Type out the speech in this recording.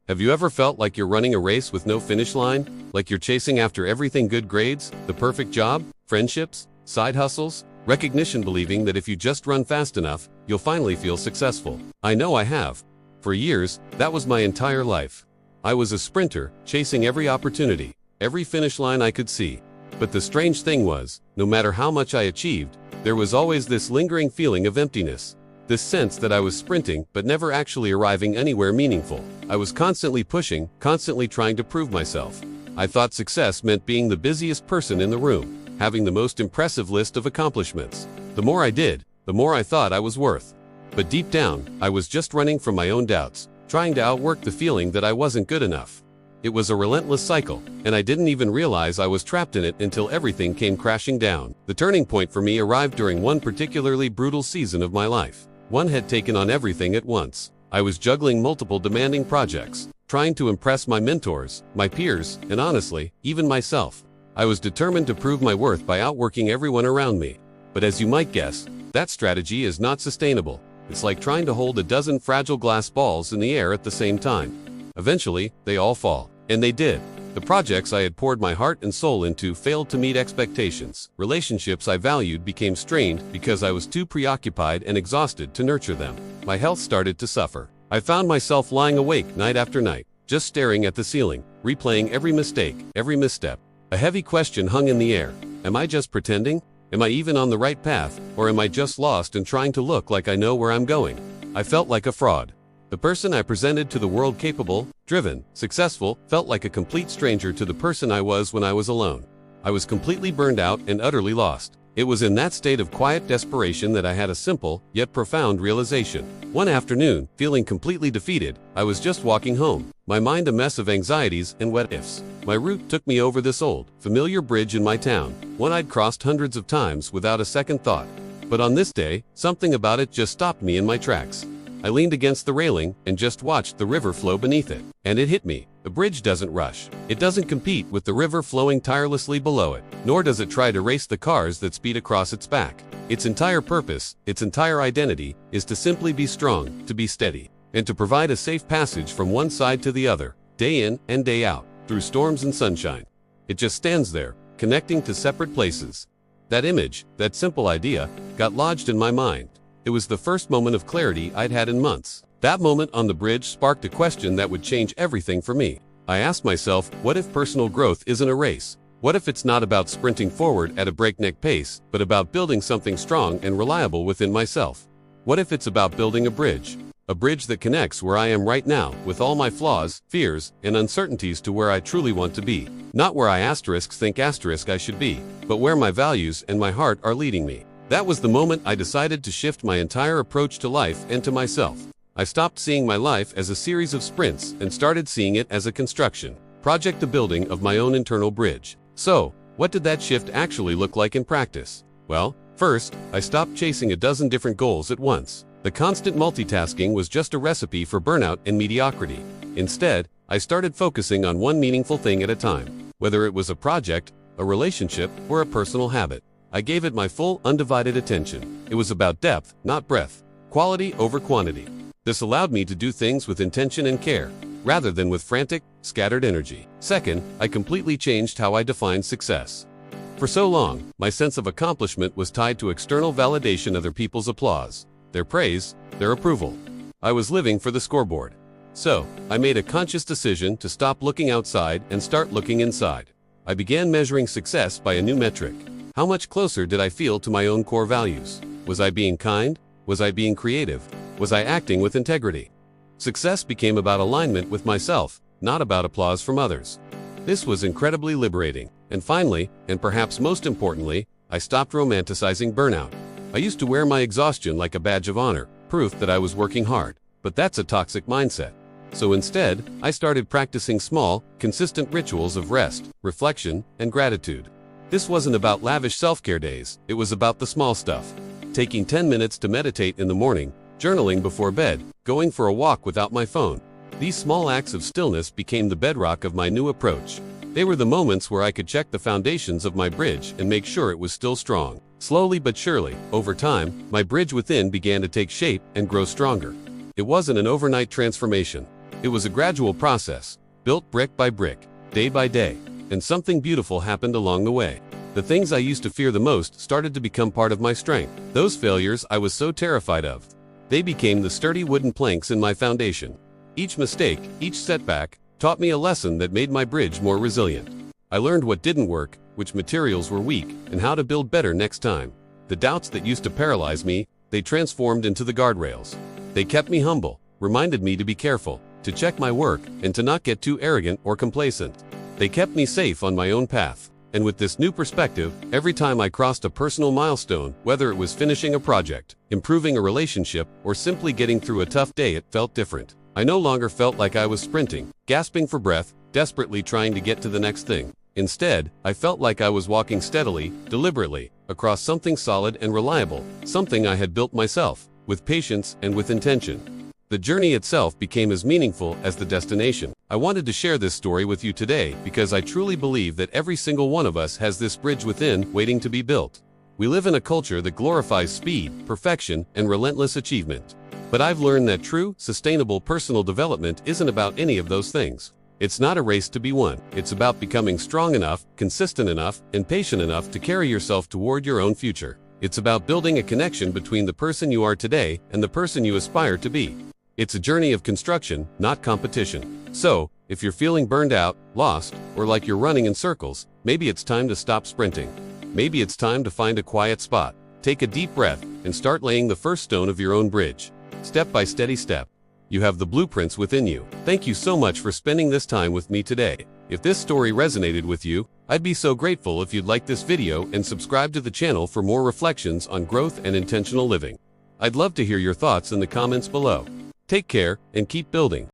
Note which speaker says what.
Speaker 1: Have you ever felt like you're running a race with no finish line? Like you're chasing after everything: good grades, the perfect job, friendships, side hustles, recognition, believing that if you just run fast enough, you'll finally feel successful. I know I have. For years, that was my entire life. I was a sprinter, chasing every opportunity, every finish line I could see. But the strange thing was, no matter how much I achieved, there was always this lingering feeling of emptiness. This sense that I was sprinting but never actually arriving anywhere meaningful. I was constantly pushing, constantly trying to prove myself. I thought success meant being the busiest person in the room, having the most impressive list of accomplishments. The more I did, the more I thought I was worth. But deep down, I was just running from my own doubts, trying to outwork the feeling that I wasn't good enough. It was a relentless cycle, and I didn't even realize I was trapped in it until everything came crashing down. The turning point for me arrived during one particularly brutal season of my life. One had taken on everything at once. I was juggling multiple demanding projects, trying to impress my mentors, my peers, and honestly, even myself. I was determined to prove my worth by outworking everyone around me. But as you might guess, that strategy is not sustainable. It's like trying to hold a dozen fragile glass balls in the air at the same time. Eventually, they all fall. And they did. The projects I had poured my heart and soul into failed to meet expectations. Relationships I valued became strained because I was too preoccupied and exhausted to nurture them. My health started to suffer. I found myself lying awake night after night, just staring at the ceiling, replaying every mistake, every misstep. A heavy question hung in the air. Am I just pretending? Am I even on the right path? Or am I just lost and trying to look like I know where I'm going? I felt like a fraud. The person I presented to the world, capable, driven, successful, felt like a complete stranger to the person I was when I was alone. I was completely burned out and utterly lost. It was in that state of quiet desperation that I had a simple, yet profound realization. One afternoon, feeling completely defeated, I was just walking home, my mind a mess of anxieties and what-ifs. My route took me over this old, familiar bridge in my town, one I'd crossed hundreds of times without a second thought. But on this day, something about it just stopped me in my tracks. I leaned against the railing and just watched the river flow beneath it. And it hit me. The bridge doesn't rush. It doesn't compete with the river flowing tirelessly below it, nor does it try to race the cars that speed across its back. Its entire purpose, its entire identity, is to simply be strong, to be steady, and to provide a safe passage from one side to the other, day in and day out, through storms and sunshine. It just stands there, connecting to separate places. That image, that simple idea, got lodged in my mind. It was the first moment of clarity I'd had in months. That moment on the bridge sparked a question that would change everything for me. I asked myself, what if personal growth isn't a race? What if it's not about sprinting forward at a breakneck pace, but about building something strong and reliable within myself? What if it's about building a bridge that connects where I am right now, with all my flaws, fears, and uncertainties, to where I truly want to be? Not where I think I should be, but where my values and my heart are leading me. That was the moment I decided to shift my entire approach to life and to myself. I stopped seeing my life as a series of sprints and started seeing it as a construction project, the building of my own internal bridge. So, what did that shift actually look like in practice? Well, first, I stopped chasing a dozen different goals at once. The constant multitasking was just a recipe for burnout and mediocrity. Instead, I started focusing on one meaningful thing at a time, whether it was a project, a relationship, or a personal habit. I gave it my full, undivided attention. It was about depth, not breadth, quality over quantity. This allowed me to do things with intention and care, rather than with frantic, scattered energy. Second, I completely changed how I defined success. For so long, my sense of accomplishment was tied to external validation, other people's applause, their praise, their approval. I was living for the scoreboard. So, I made a conscious decision to stop looking outside and start looking inside. I began measuring success by a new metric. How much closer did I feel to my own core values? Was I being kind? Was I being creative? Was I acting with integrity? Success became about alignment with myself, not about applause from others. This was incredibly liberating. And finally, and perhaps most importantly, I stopped romanticizing burnout. I used to wear my exhaustion like a badge of honor, proof that I was working hard. But that's a toxic mindset. So instead, I started practicing small, consistent rituals of rest, reflection, and gratitude. This wasn't about lavish self-care days, it was about the small stuff. Taking 10 minutes to meditate in the morning, journaling before bed, going for a walk without my phone. These small acts of stillness became the bedrock of my new approach. They were the moments where I could check the foundations of my bridge and make sure it was still strong. Slowly but surely, over time, my bridge within began to take shape and grow stronger. It wasn't an overnight transformation. It was a gradual process, built brick by brick, day by day, and something beautiful happened along the way. The things I used to fear the most started to become part of my strength. Those failures I was so terrified of. They became the sturdy wooden planks in my foundation. Each mistake, each setback, taught me a lesson that made my bridge more resilient. I learned what didn't work, which materials were weak, and how to build better next time. The doubts that used to paralyze me, they transformed into the guardrails. They kept me humble, reminded me to be careful, to check my work, and to not get too arrogant or complacent. They kept me safe on my own path. And with this new perspective, every time I crossed a personal milestone, whether it was finishing a project, improving a relationship, or simply getting through a tough day, it felt different. I no longer felt like I was sprinting, gasping for breath, desperately trying to get to the next thing. Instead, I felt like I was walking steadily, deliberately, across something solid and reliable, something I had built myself, with patience and with intention. The journey itself became as meaningful as the destination. I wanted to share this story with you today because I truly believe that every single one of us has this bridge within waiting to be built. We live in a culture that glorifies speed, perfection, and relentless achievement. But I've learned that true, sustainable personal development isn't about any of those things. It's not a race to be won. It's about becoming strong enough, consistent enough, and patient enough to carry yourself toward your own future. It's about building a connection between the person you are today and the person you aspire to be. It's a journey of construction, not competition. So, if you're feeling burned out, lost, or like you're running in circles, maybe it's time to stop sprinting. Maybe it's time to find a quiet spot. Take a deep breath and start laying the first stone of your own bridge. Step by steady step. You have the blueprints within you. Thank you so much for spending this time with me today. If this story resonated with you, I'd be so grateful if you'd like this video and subscribe to the channel for more reflections on growth and intentional living. I'd love to hear your thoughts in the comments below. Take care and keep building.